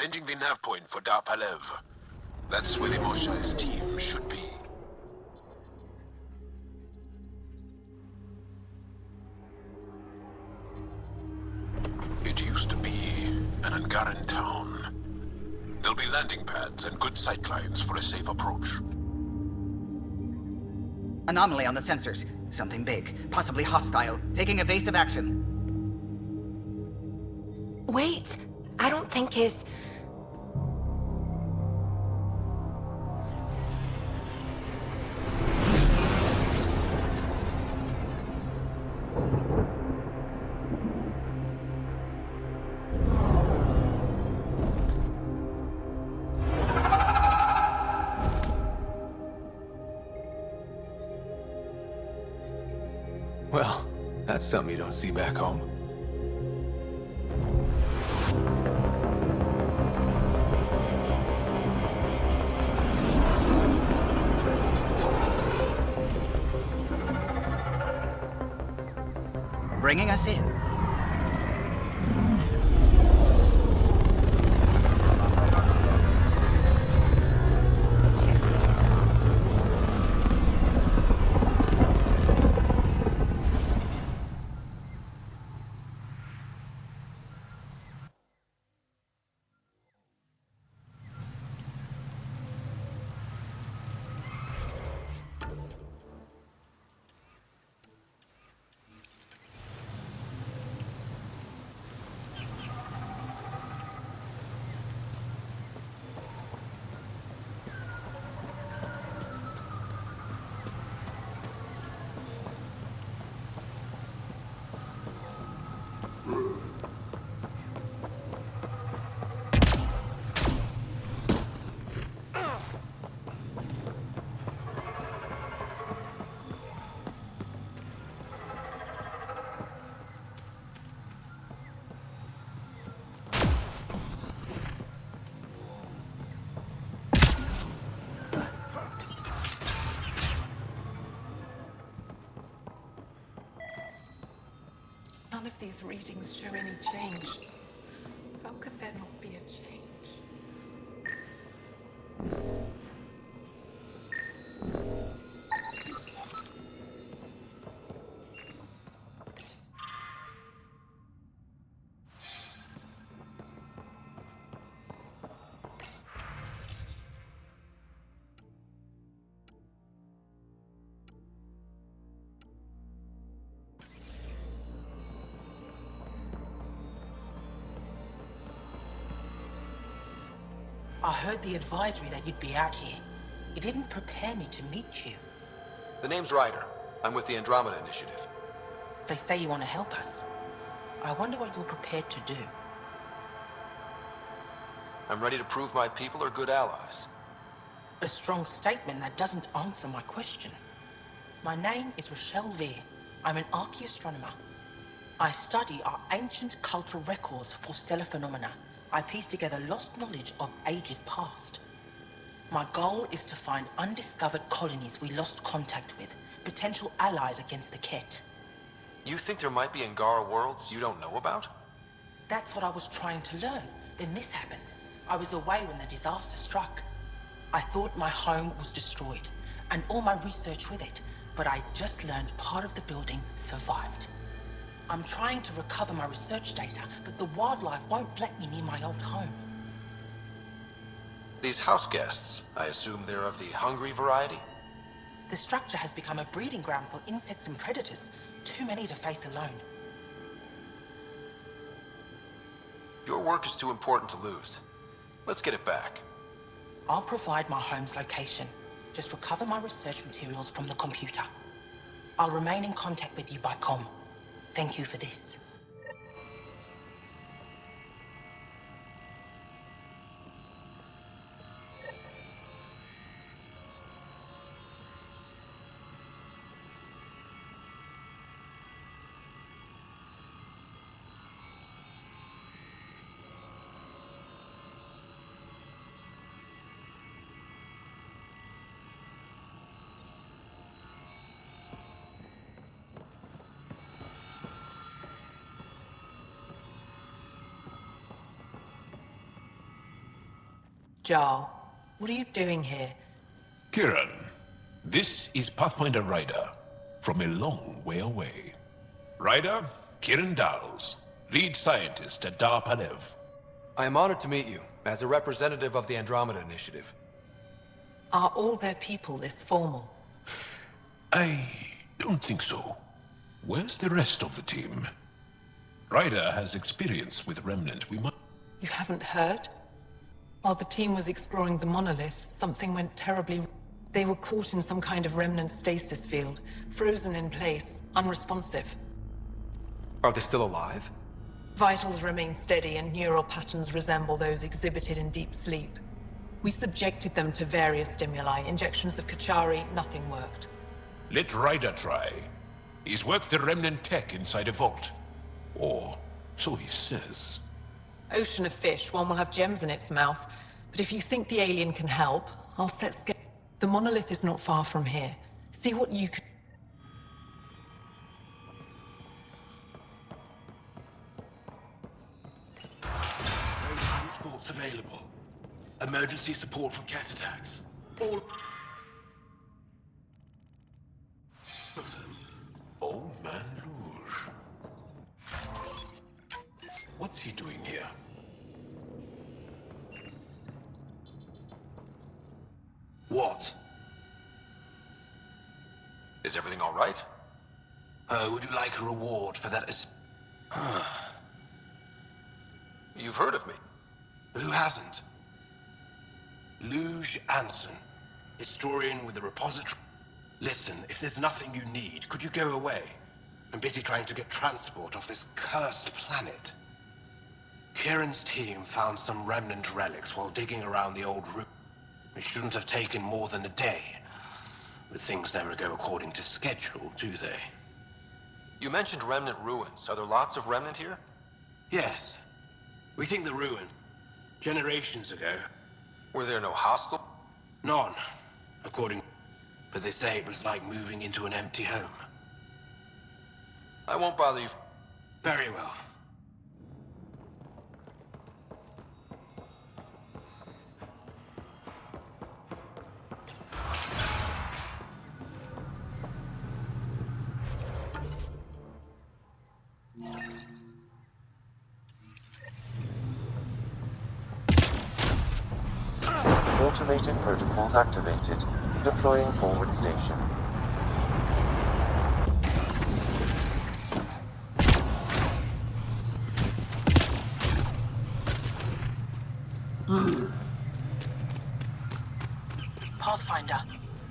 Sending the nav point for Dar Palev. That's where the Moshai's team should be. It used to be an Angaran town. There'll be landing pads and good sightlines for a safe approach. Anomaly on the sensors. Something big, possibly hostile, taking evasive action. Wait, I don't think his... Well, that's something you don't see back home. Bringing us in. None of these readings show any change. How could there not be a change? I heard the advisory that you'd be out here. It didn't prepare me to meet you. The name's Ryder. I'm with the Andromeda Initiative. They say you want to help us. I wonder what you're prepared to do. I'm ready to prove my people are good allies. A strong statement that doesn't answer my question. My name is Rochelle Vere. I'm an archaeoastronomer. I study our ancient cultural records for stellar phenomena. I piece together lost knowledge of ages past. My goal is to find undiscovered colonies we lost contact with, potential allies against the Ket. You think there might be Angara worlds you don't know about? That's what I was trying to learn. Then this happened. I was away when the disaster struck. I thought my home was destroyed, and all my research with it, but I just learned part of the building survived. I'm trying to recover my research data, but the wildlife won't let me near my old home. These house guests, I assume they're of the hungry variety? The structure has become a breeding ground for insects and predators, too many to face alone. Your work is too important to lose. Let's get it back. I'll provide my home's location. Just recover my research materials from the computer. I'll remain in contact with you by comm. Thank you for this. Jarl, what are you doing here? Kieran, this is Pathfinder Ryder, from a long way away. Ryder, Kieran Dowles, lead scientist at Dar Palev. I am honored to meet you, as a representative of the Andromeda Initiative. Are all their people this formal? I don't think so. Where's the rest of the team? Ryder has experience with Remnant. We might... You haven't heard? While the team was exploring the monolith, something went terribly... They were caught in some kind of remnant stasis field, frozen in place, unresponsive. Are they still alive? Vitals remain steady and neural patterns resemble those exhibited in deep sleep. We subjected them to various stimuli, injections of Kachari, nothing worked. Let Ryder try. He's worked the Remnant tech inside a vault. Or so he says. Ocean of fish, one will have gems in its mouth. But if you think the alien can help, I'll set scale. The monolith is not far from here. See what you can... No transports available. Emergency support from cat attacks. All of them. Old Man Luge. What's he doing here? What? Is everything all right? Would you like a reward for that? You've heard of me. Who hasn't? Luge Anson, historian with the repository. Listen, if there's nothing you need, could you go away? I'm busy trying to get transport off this cursed planet. Kieran's team found some remnant relics while digging around the old ruin. It shouldn't have taken more than a day. But things never go according to schedule, do they? You mentioned remnant ruins. Are there lots of remnant here? Yes. We think the ruin, generations ago, Were there no hostile? none, according... But they say it was like moving into an empty home. I won't bother you. Very well. Automated protocols activated. Deploying forward station. Pathfinder,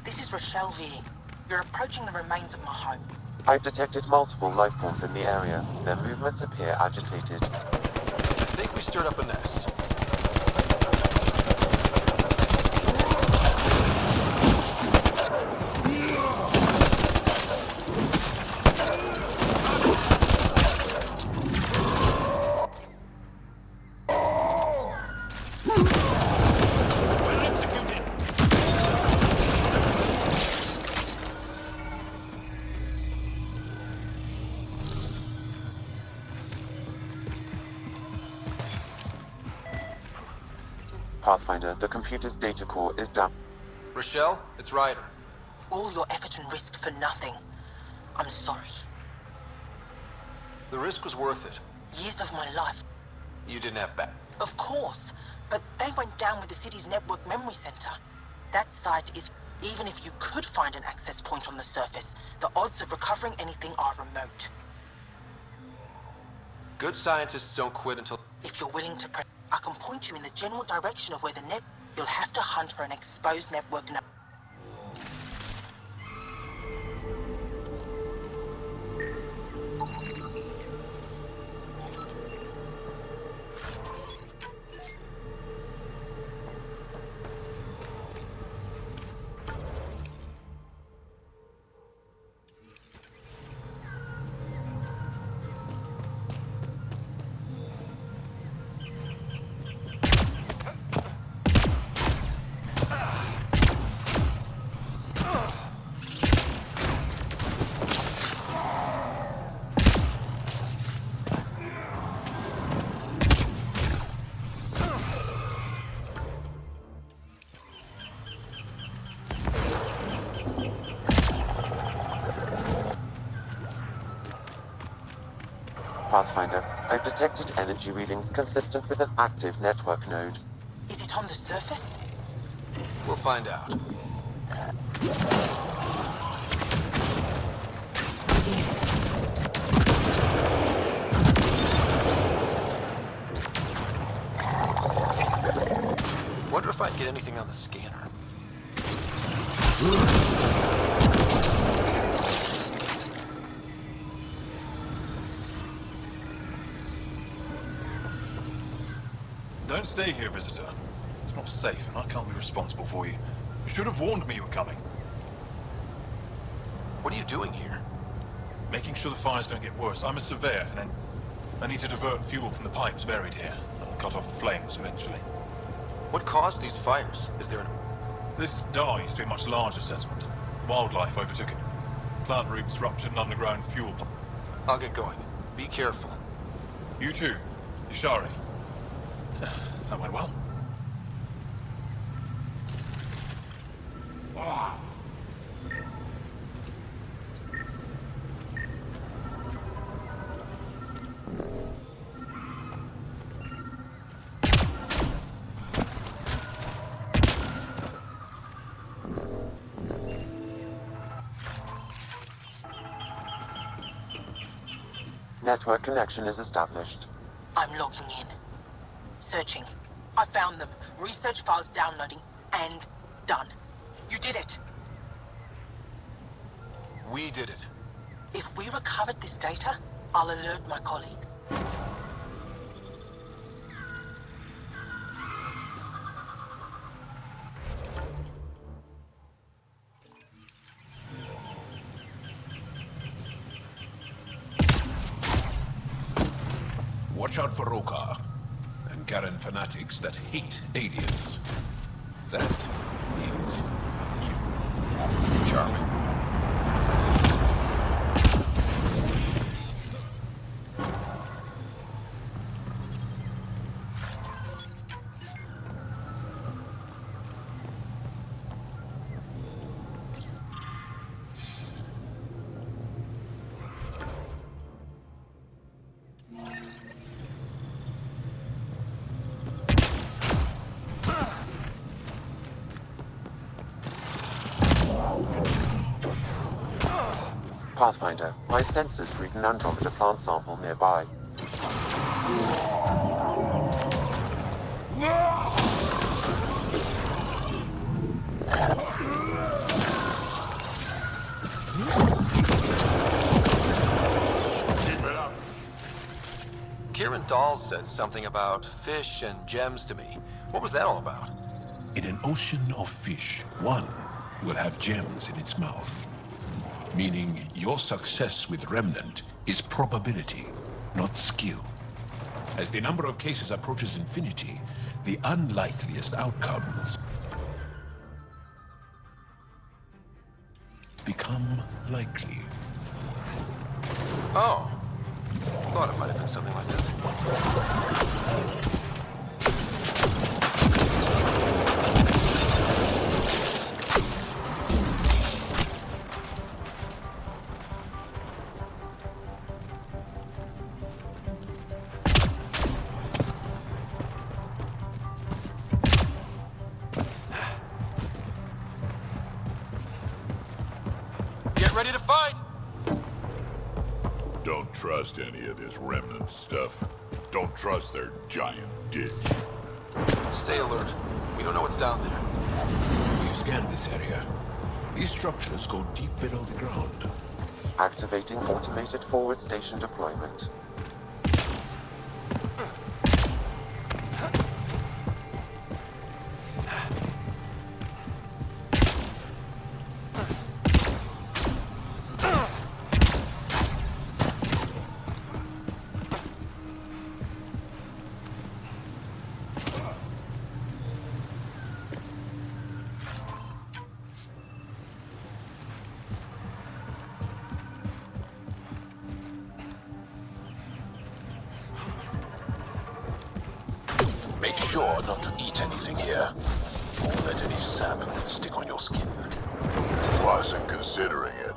this is Rochelle V. You're approaching the remains of my home. I've detected multiple life forms in the area. Their movements appear agitated. I think we stirred up a nest. Pathfinder, the computer's data core is down. Rochelle, it's Ryder. All your effort and risk for nothing. I'm sorry. The risk was worth it. Years of my life. You didn't have back. Of course. But they went down with the city's network memory center. That site is... Even if you could find an access point on the surface, the odds of recovering anything are remote. Good scientists don't quit until... If you're willing to press, I can point you in the general direction of where the net... You'll have to hunt for an exposed network node. Pathfinder, I've detected energy readings consistent with an active network node. Is it on the surface? We'll find out. Wonder if I'd get anything on the scanner. Don't stay here, visitor. It's not safe, and I can't be responsible for you. You should have warned me you were coming. What are you doing here? Making sure the fires don't get worse. I'm a surveyor, and I need to divert fuel from the pipes buried here. I'll cut off the flames eventually. What caused these fires? Is there an... This Dar used to be a much larger settlement. Wildlife overtook it. Plant roots ruptured an underground fuel pump. I'll get going. Be careful. You too, Ishari. That went well. Network connection is established. I'm logging in. Searching. I found them. Research files downloading. And done. You did it. We did it. If we recovered this data, I'll alert my colleagues. Watch out for Rokar and Garen fanatics that hate aliens. That means you. Charming. Pathfinder, my sensors read an Andromeda plant sample nearby. Kieran Dahl said something about fish and gems to me. What was that all about? In an ocean of fish, one will have gems in its mouth. Meaning your success with Remnant is probability, not skill. As the number of cases approaches infinity, the unlikeliest outcomes become likely. Oh. Thought it might have been something like that. Get ready to fight! Don't trust any of this remnant stuff. Don't trust their giant ditch. Stay alert. We don't know what's down there. We've scanned this area. These structures go deep below the ground. Activating automated forward station deployment. Make sure not to eat anything here. Or let any sap stick on your skin. Wasn't considering it.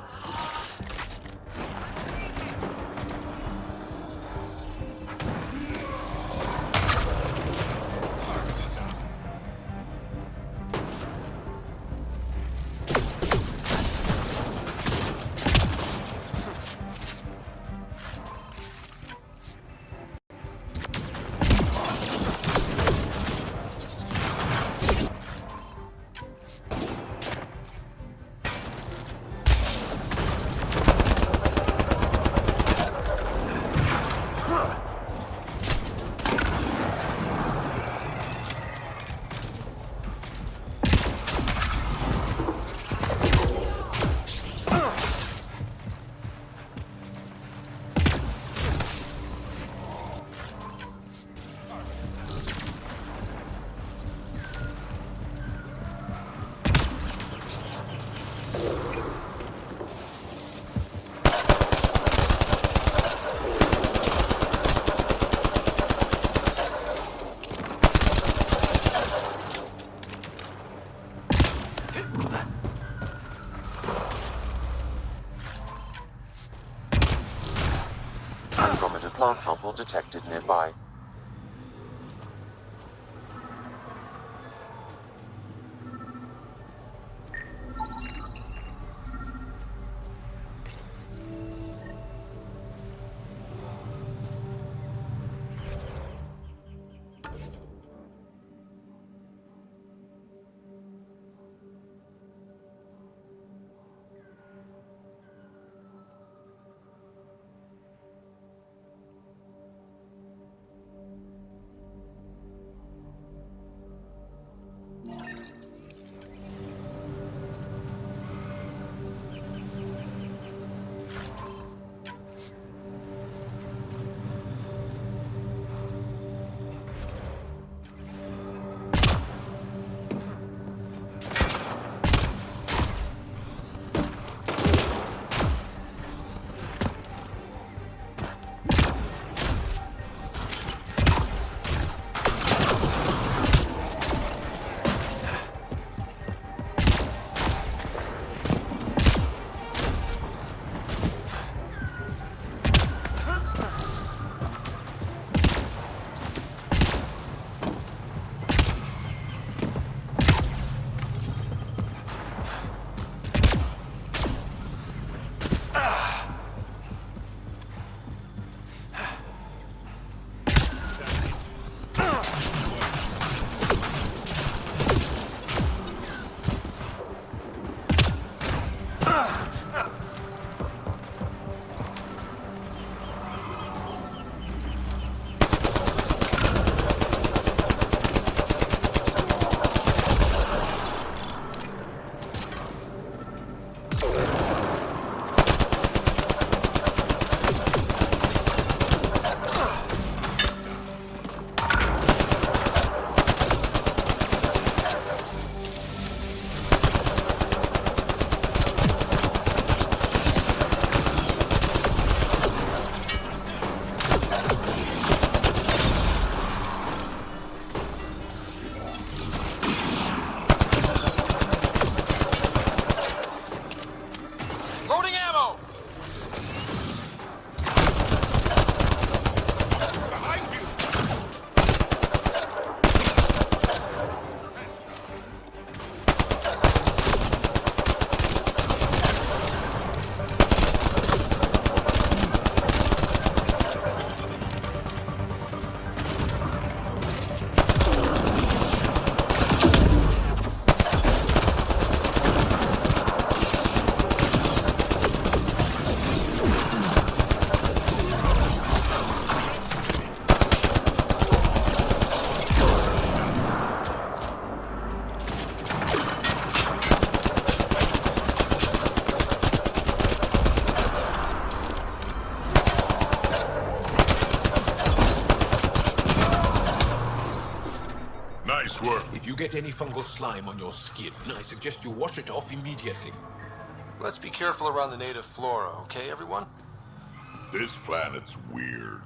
plant sample detected nearby. Loading ammo! Behind you! Nice work. If you get any fungal slime on your skin, I suggest you wash it off immediately. Let's be careful around the native flora, okay, everyone? This planet's weird.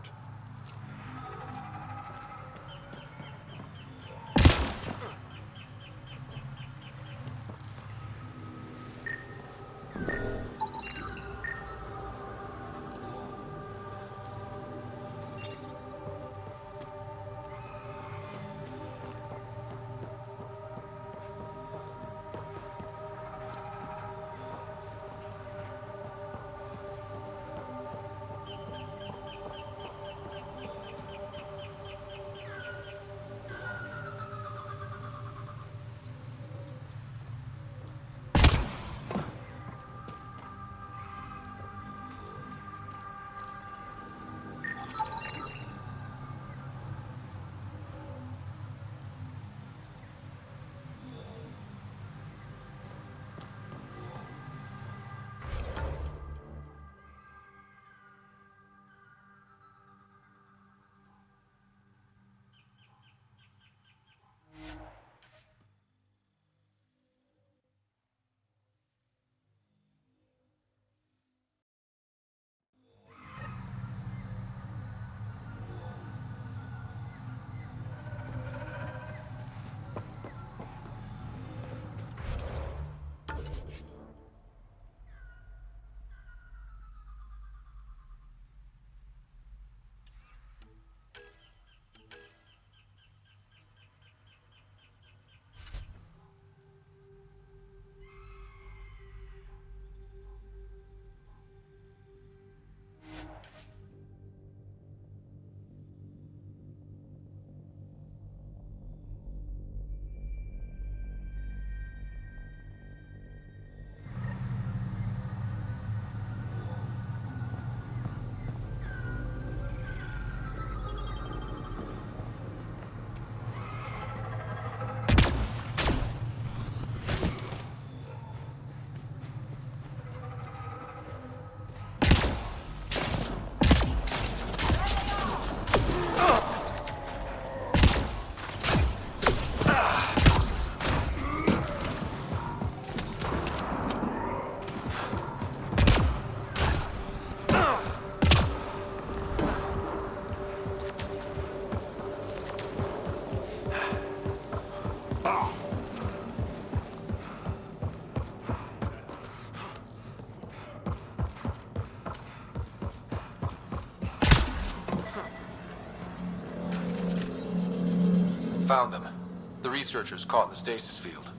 found them. The researchers caught in the stasis field.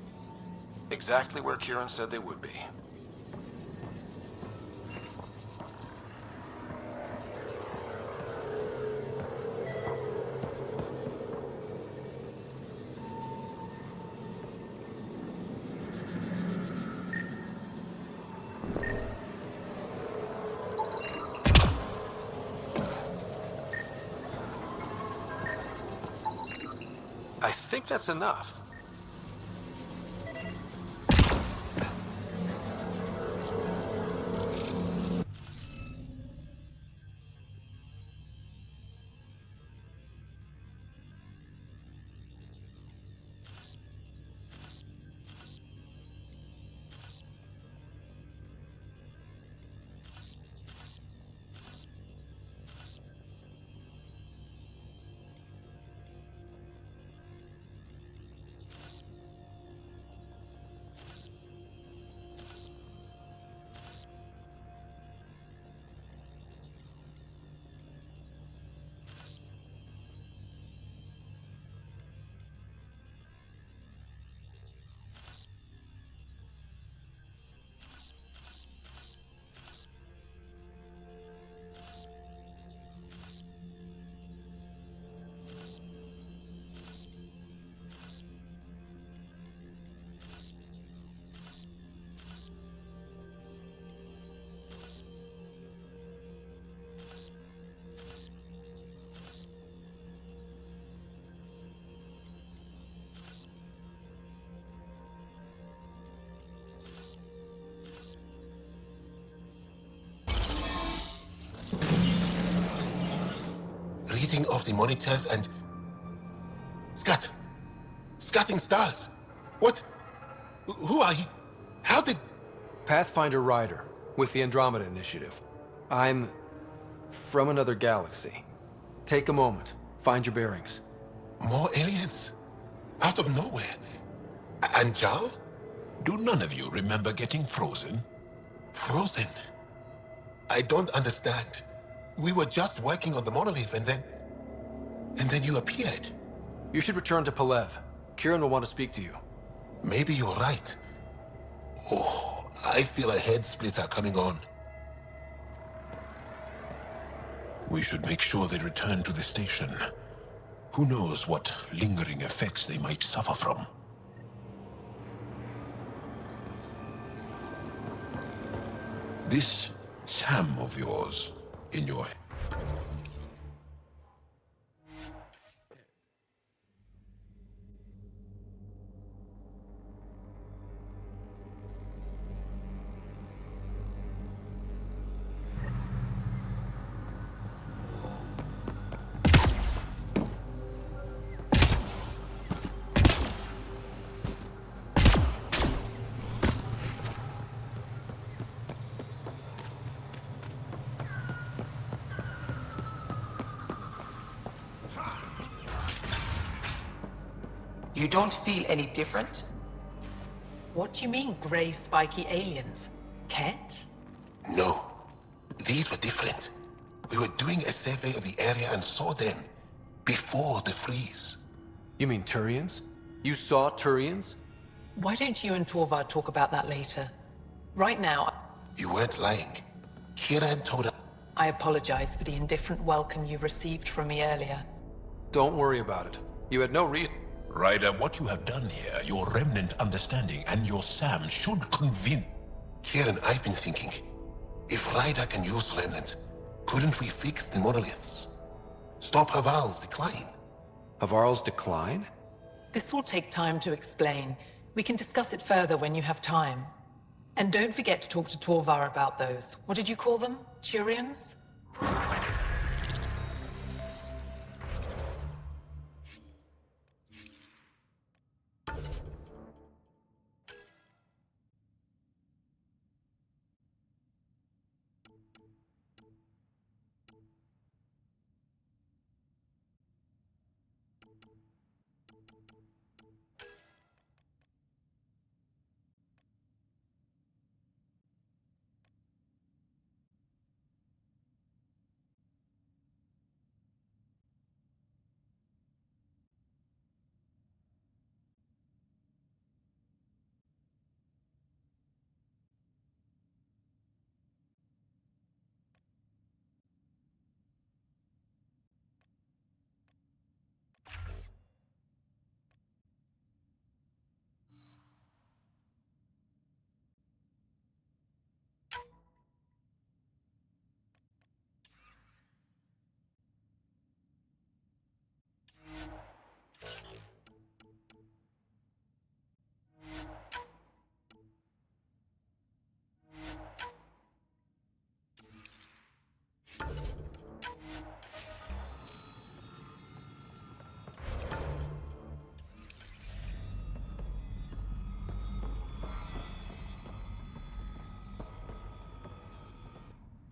Exactly where Kieran said they would be. I think that's enough. Reading of the monitors and... Scatting stars! What? Who are you? How did... Pathfinder Rider, with the Andromeda Initiative. I'm... from another galaxy. Take a moment, find your bearings. More aliens? Out of nowhere? And Jal? Do none of you remember getting frozen? Frozen? I don't understand. We were just working on the monolith and then... you appeared. You should return to Palev. Kieran will want to speak to you. Maybe you're right. Oh, I feel a head splitter coming on. We should make sure they return to the station. Who knows what lingering effects they might suffer from. This Sam of yours, in your... You don't feel any different? What do you mean, grey spiky aliens? Cat? No. These were different. We were doing a survey of the area and saw them. Before the freeze. You mean Turians? You saw Turians? Why don't you and Torvar talk about that later? Right now, You weren't lying. Kieran told us... I apologize for the indifferent welcome you received from me earlier. Don't worry about it. You had no reason... Ryder, what you have done here, your remnant understanding and your Sam should convince... Kieran, I've been thinking. If Ryder can use remnant, couldn't we fix the monoliths? Stop Haval's decline? Havarl's decline? This will take time to explain. We can discuss it further when you have time. And don't forget to talk to Torvar about those. What did you call them? Turians?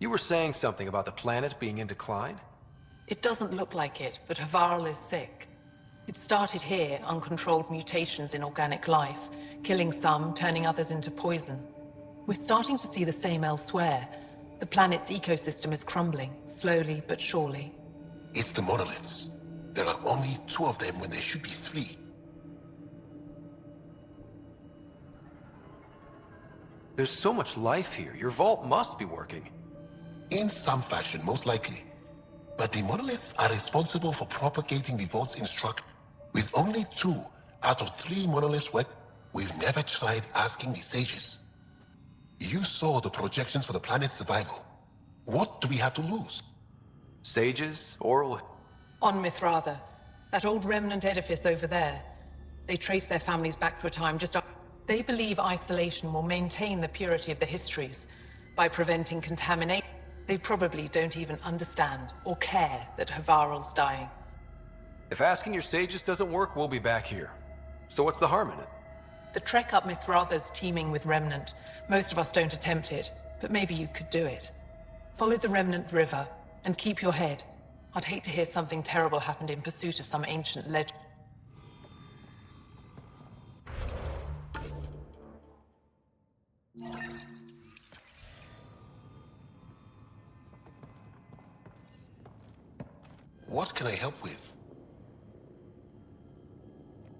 You were saying something about the planet being in decline? It doesn't look like it, but Havarl is sick. It started here, uncontrolled mutations in organic life, killing some, turning others into poison. We're starting to see the same elsewhere. The planet's ecosystem is crumbling, slowly but surely. It's the monoliths. There are only 2 of them when there should be 3. There's so much life here. Your vault must be working. In some fashion, most likely. But the monoliths are responsible for propagating the vault's instruction. With only 2 out of 3 monoliths work, we've never tried asking the sages. You saw the projections for the planet's survival. What do we have to lose? Sages? Oral? On Mithratha, that old remnant edifice over there. They trace their families back to a time just after. They believe isolation will maintain the purity of the histories by preventing contamination. They probably don't even understand or care that Havarl's dying. If asking your sages doesn't work, we'll be back here. So what's the harm in it? The trek up Mithratha's teeming with remnant. Most of us don't attempt it, but maybe you could do it. Follow the remnant river and keep your head. I'd hate to hear something terrible happened in pursuit of some ancient legend. What can I help with?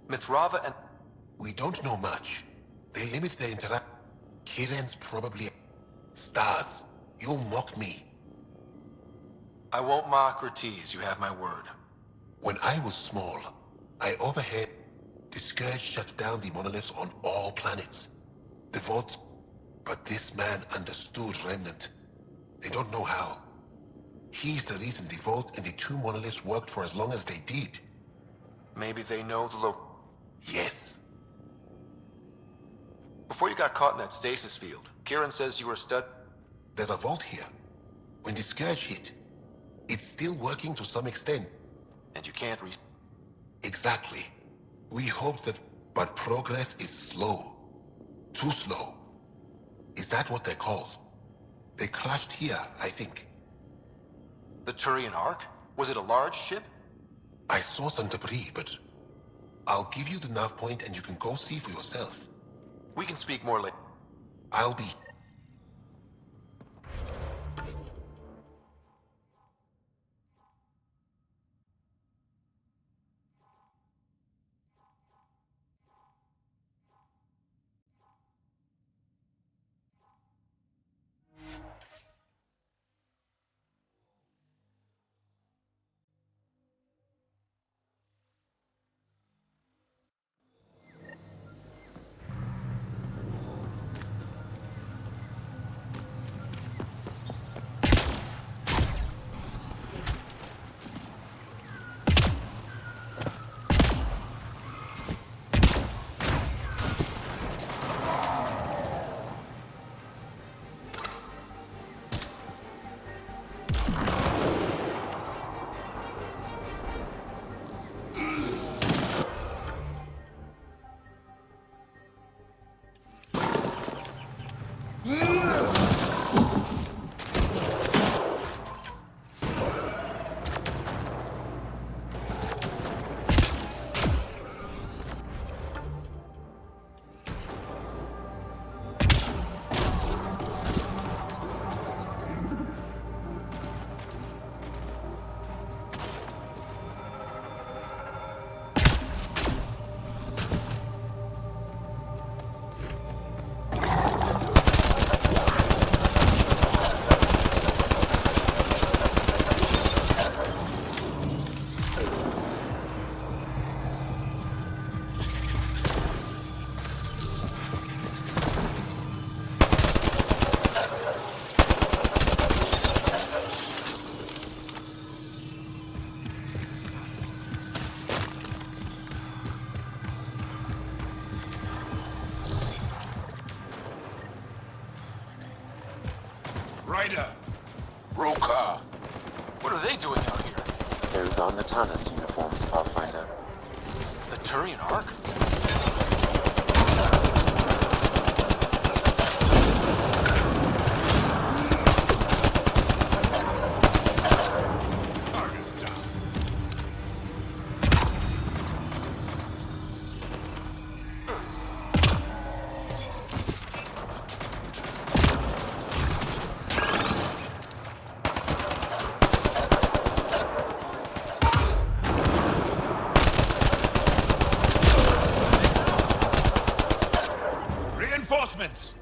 Mithratha and... We don't know much. They limit their interaction. Kiran's probably... Stars, you'll mock me. I won't mock or tease, you have my word. When I was small, I overheard the Scourge shut down the monoliths on all planets. The vaults... But this man understood Remnant. They don't know how. He's the reason the vault and the 2 monoliths worked for as long as they did. Maybe they know the Yes. Before you got caught in that stasis field, Kiran says you were There's a vault here. When the Scourge hit, it's still working to some extent. And you can't Exactly. We hoped that... But progress is slow. Too slow. Is that what they're called? They crashed here, I think. The Turian Ark? Was it a large ship? I saw some debris, but... I'll give you the nav point and you can go see for yourself. We can speak more later. I'll be... Ryder! Roka! What are they doing out here? Those are Natana's uniforms, Pathfinder. The Turian Ark? reinforcements!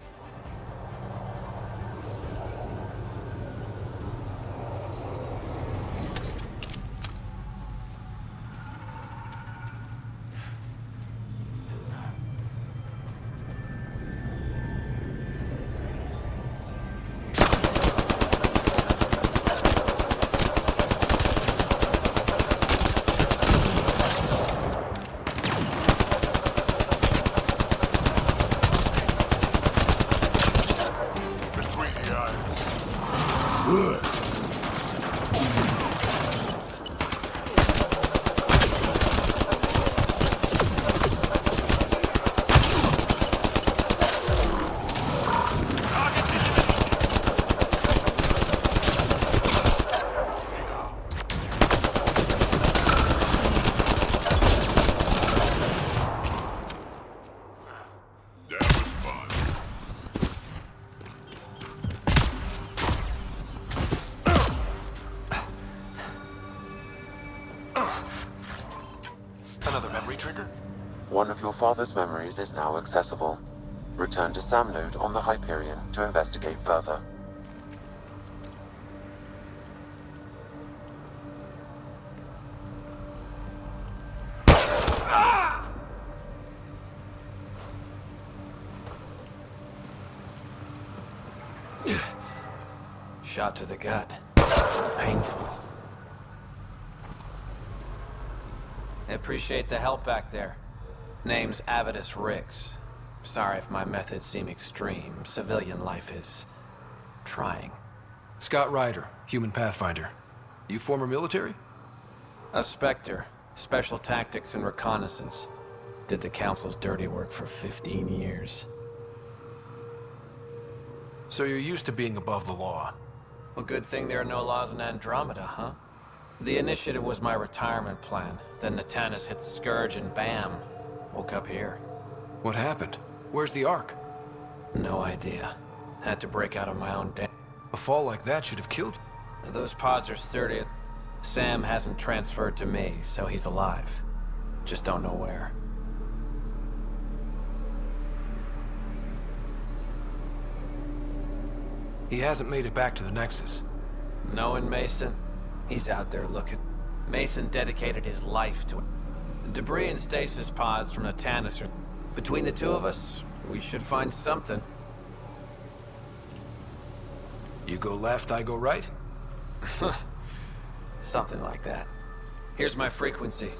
Another memory trigger? One of your father's memories is now accessible. Return to Sam Node on the Hyperion to investigate further. Shot to the gut. Painful. I appreciate the help back there. Name's Avidus Rix. Sorry if my methods seem extreme. Civilian life is trying. Scott Ryder, human pathfinder. You former military? A Spectre. Special tactics and reconnaissance. Did the Council's dirty work for 15 years. So you're used to being above the law. Well, good thing there are no laws in Andromeda, huh? The initiative was my retirement plan. Then Natanus hit the Scourge and bam, woke up here. What happened? Where's the Ark? No idea. Had to break out of my own den. A fall like that should have killed you. Those pods are sturdy. Sam hasn't transferred to me, so he's alive. Just don't know where. He hasn't made it back to the Nexus. Knowing Mason, he's out there looking. Mason dedicated his life to it. Debris and stasis pods from Natanus are... Between the two of us, we should find something. You go left, I go right? Something like that. Here's my frequency.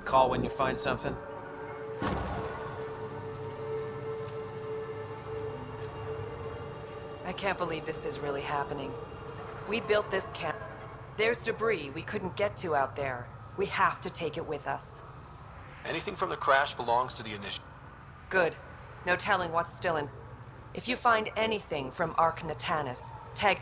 Call when you find something. I can't believe this is really happening. We built this camp. There's debris we couldn't get to out there. We have to take it with us. Anything from the crash belongs to the initiative. Good. No telling what's still in. If you find anything from Ark Natanus, tag...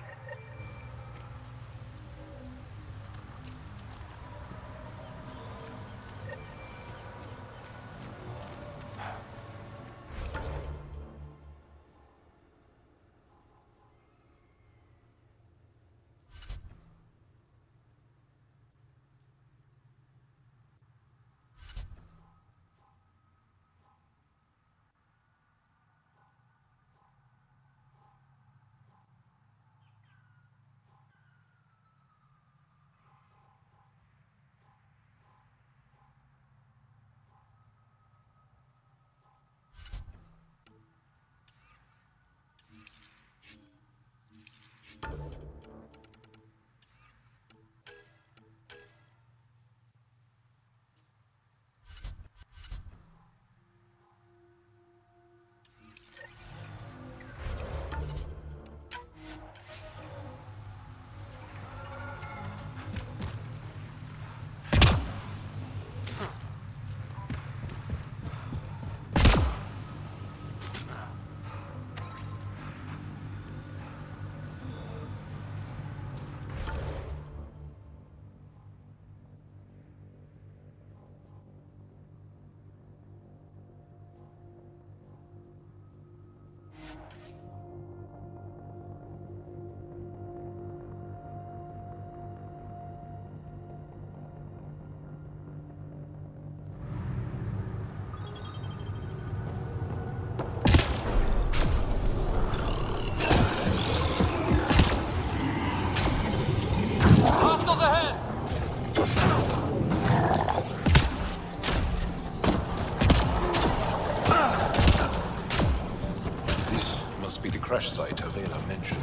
crash site Avela mentioned.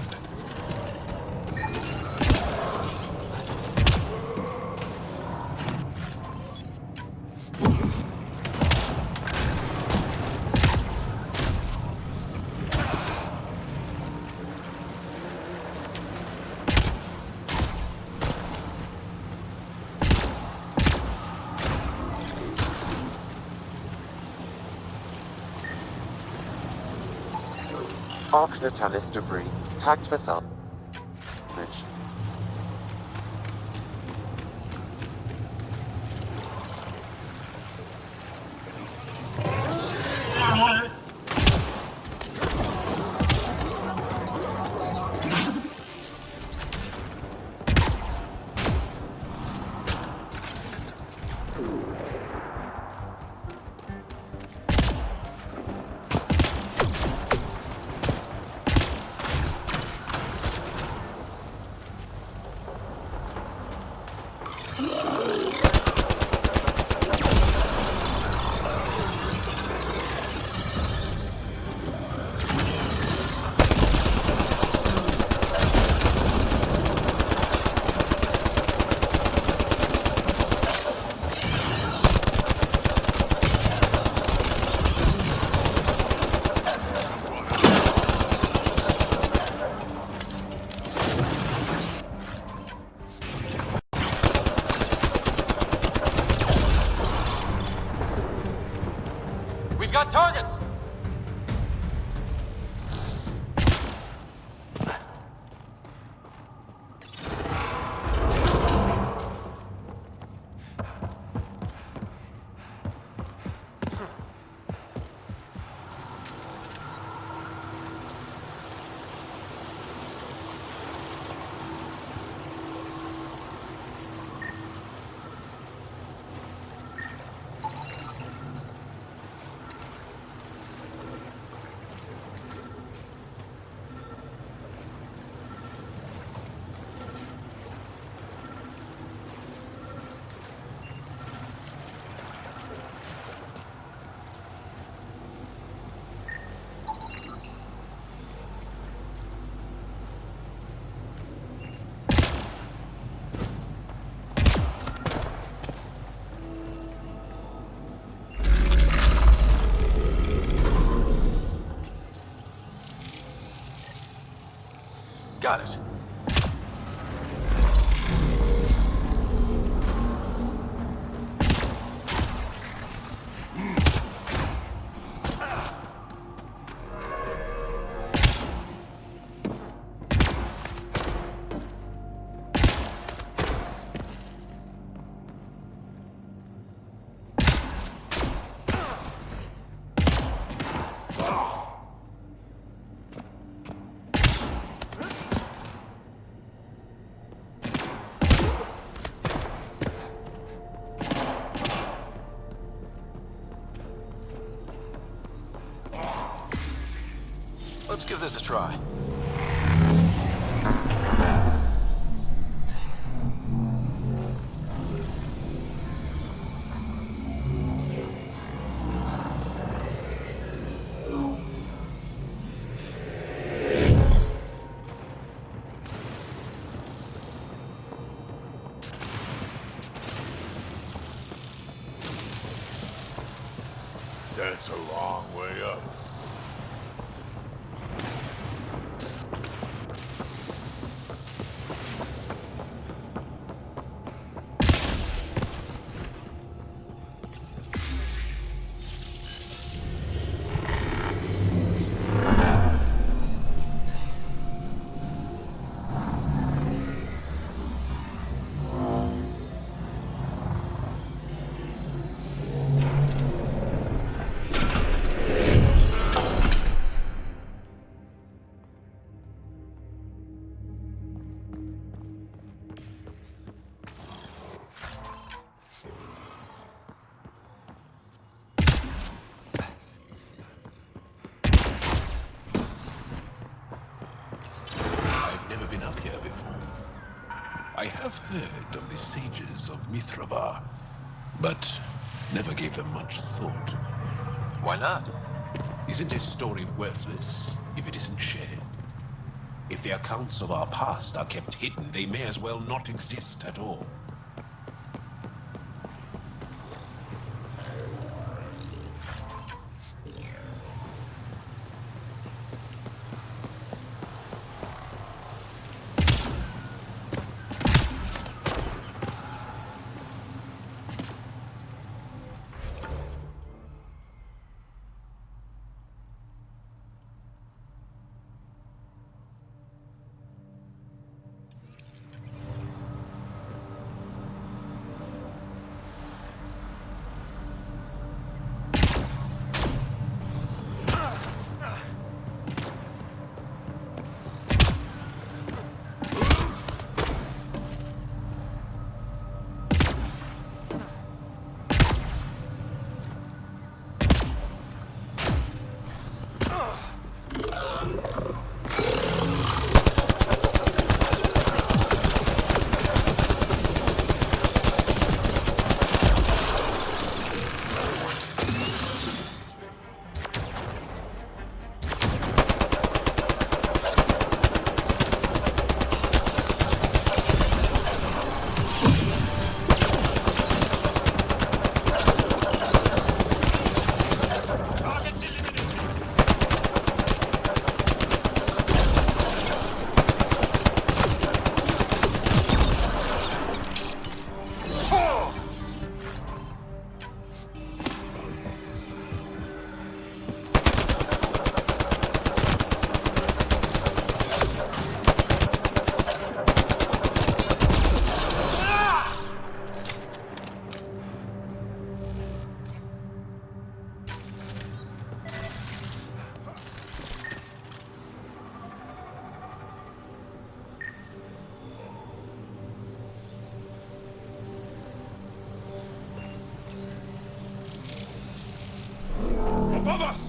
Arc Natalis debris, tagged for salvage. We've got targets! Got it. Let's give this a try. That's a long way up. I have heard of the sages of Mithrava, but never gave them much thought. Why not? Isn't a story worthless if it isn't shared? If the accounts of our past are kept hidden, they may as well not exist at all. Above us!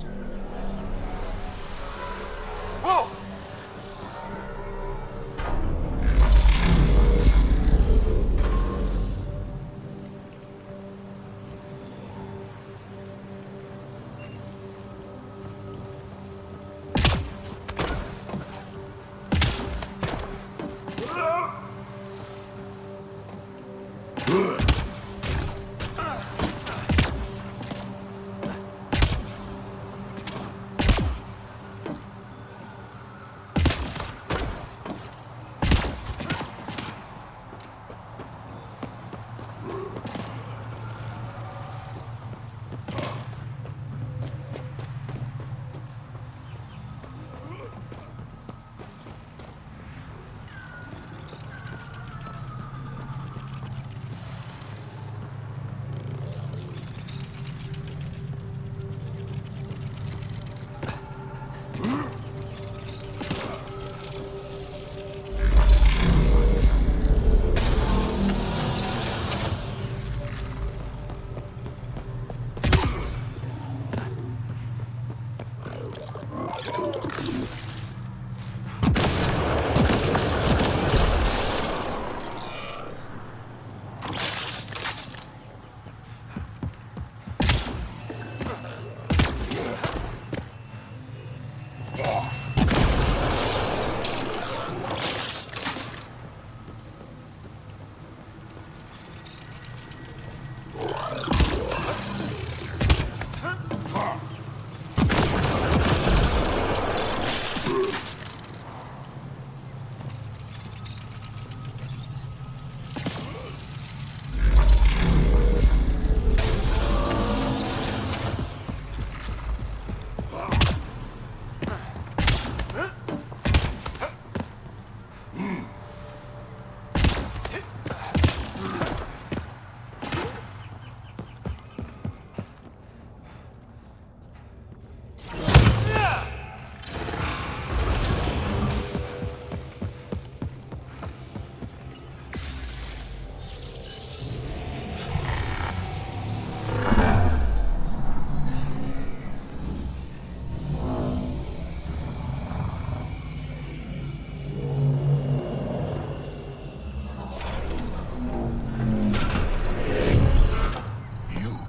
Whoa!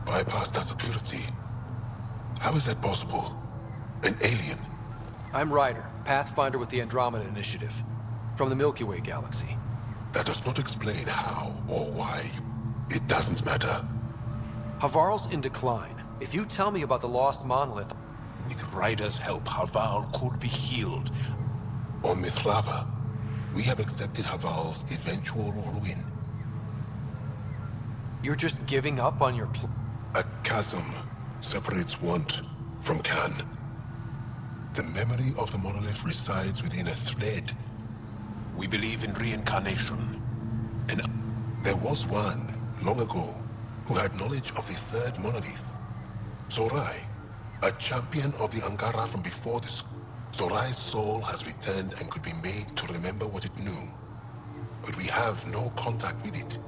Bypass that security. How is that possible? An alien? I'm Ryder, Pathfinder with the Andromeda Initiative, from the Milky Way galaxy. That does not explain how or why. It doesn't matter. Havarl's in decline. If you tell me about the lost monolith... With Ryder's help, Havarl could be healed. On Mithrava, we have accepted Havarl's eventual ruin. You're just giving up on your A chasm separates want from can. The memory of the monolith resides within a thread. We believe in reincarnation. And there was one, long ago, who had knowledge of the third monolith. Zorai, a champion of the Angara from before this. Zorai's soul has returned and could be made to remember what it knew. But we have no contact with it.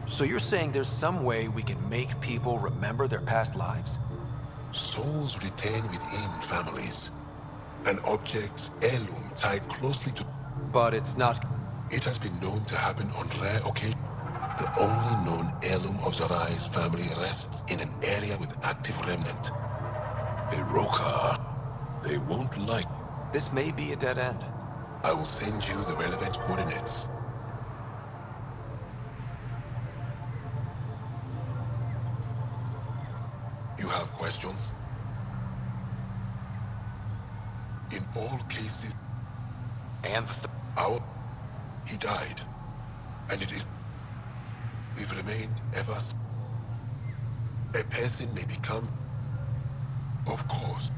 So you're saying there's some way we can make people remember their past lives? Souls retain within families. An object's heirloom tied closely to... But it's not... It has been known to happen on rare occasions. The only known heirloom of Zorai's family rests in an area with active remnant. Iroka, they won't like... This may be a dead end. I will send you the relevant coordinates. You have questions? In all cases... And he died. And it is... We've remained ever... A person may become... Of course.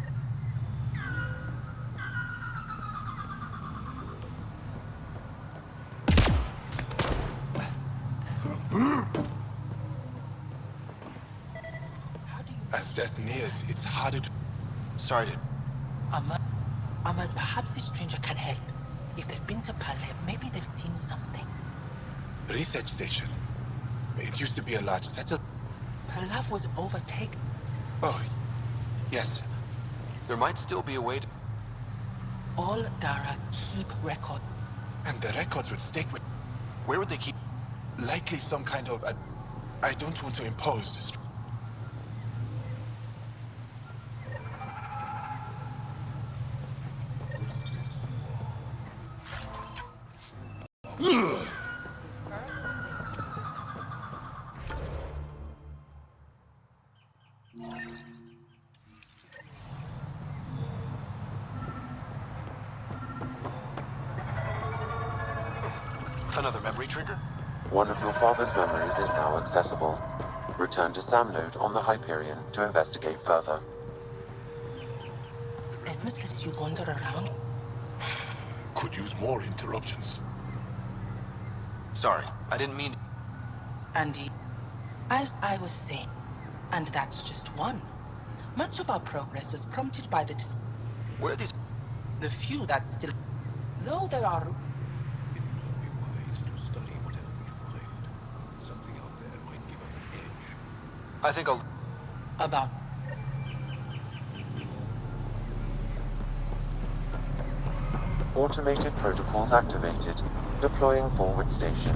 As death nears, it's harder to... Sorry to... Ahmed, perhaps this stranger can help. If they've been to Palev, maybe they've seen something. Research station. It used to be a large settlement. Palev was overtaken. Oh, yes. There might still be a way to... All Dara keep record. And the records would stick with... Where would they keep... Likely some kind of... I don't want to impose... Another memory trigger? One of your father's memories is now accessible. Return to Samnode on the Hyperion to investigate further. Esmus lets you wander around? Could use more interruptions. Sorry, I didn't mean... Andy, as I was saying, and that's just one. Much of our progress was prompted by the Where are these... The few that still... Though there are... I think I'll... About... Automated protocols activated. Deploying forward station.